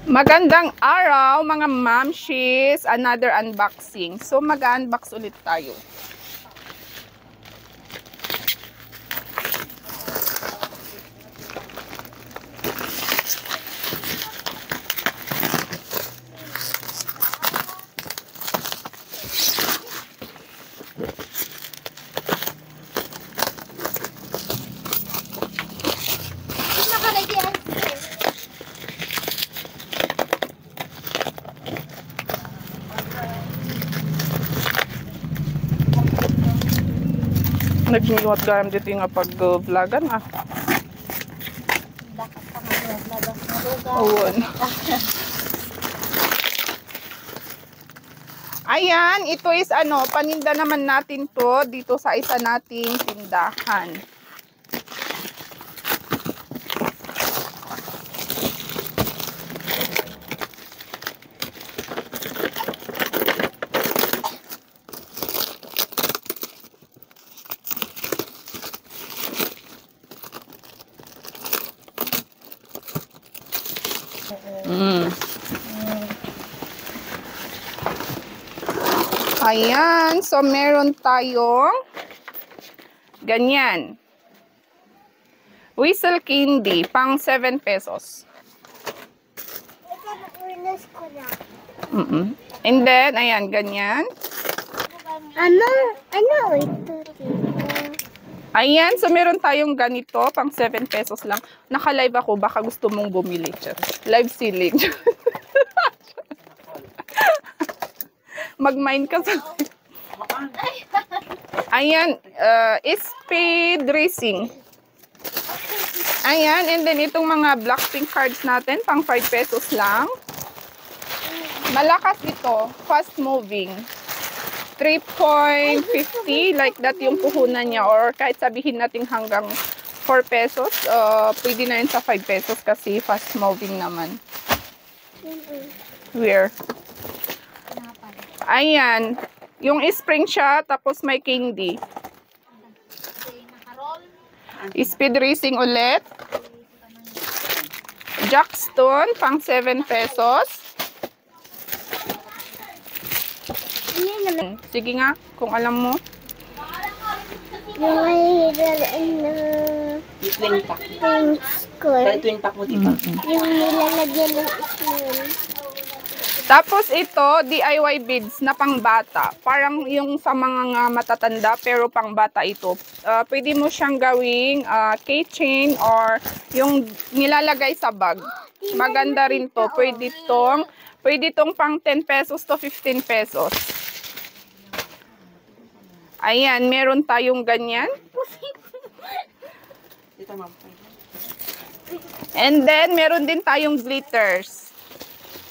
Magandang araw mga mamshis, another unboxing. So mag-unbox ulit tayo. Nagniwat ka dito nga pag-vlogan ah. Awan. Ayan, ito is paninda naman natin to dito sa isa nating tindahan. Ayan, so meron tayong ganyan. Whistle candy, pang 7 pesos. And then, ayan, ganyan. Ano ito? Ayan, so meron tayong ganito, pang 7 pesos lang. Naka-live ako, baka gusto mong bumili. Live selling. Mag-mind ka sa... Ayan, speed racing. Ayan, and then itong mga Blackpink cards natin, pang 5 pesos lang. Malakas ito, fast moving. 3.50, like that yung puhunan niya, or kahit sabihin natin hanggang 4 pesos, pwede na yun sa 5 pesos kasi fast moving naman. Where? Ayan, yung spring siya, tapos may candy. Speed racing ulit. Jackstone, pang 7 pesos. Sige nga, kung alam mo. Yung Twin pack. Twin pack mo dito. Yung nilalagyan ng spoon. Tapos ito, DIY beads na pang bata. Parang yung sa mga matatanda, pero pang bata ito. Pwede mo siyang gawing keychain or yung nilalagay sa bag. Maganda rin to. Pwede tong pang 10 pesos to 15 pesos. Ayan, meron tayong ganyan. And then, meron din tayong glitters.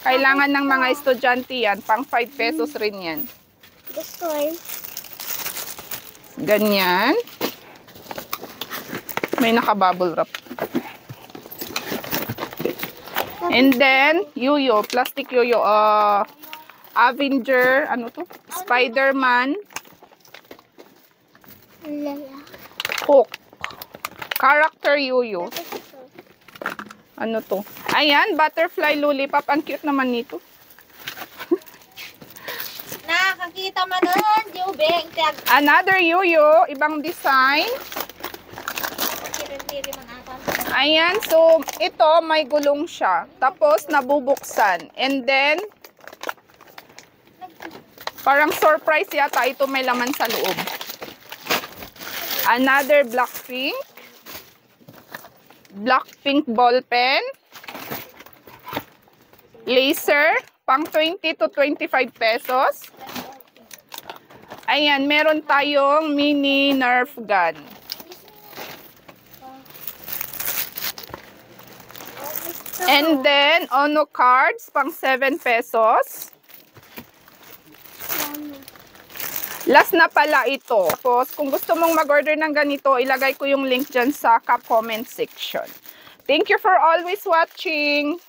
Kailangan ng mga estudyante yan. Pang 5 pesos rin yan. Gusto Ganyan. May naka-bubble wrap. And then, yoyo. Plastic yoyo. Avenger. Ano to? Spider-Man. Hook. Character yoyo. Ano to? Ayan, butterfly lollipop. Ang cute naman nito. Nakakita man nun, Jubeng. Another yoyo, ibang design. Ayan, so ito may gulong siya. Tapos nabubuksan. And then, parang surprise yata ito, may laman sa loob. Another Blackpink ball pen. Laser, pang 20 to 25 pesos. Ayan, meron tayong mini Nerf gun. And then, Ono cards, pang 7 pesos. Last na pala ito. Tapos, kung gusto mong mag-order ng ganito, ilagay ko yung link dyan sa comment section. Thank you for always watching.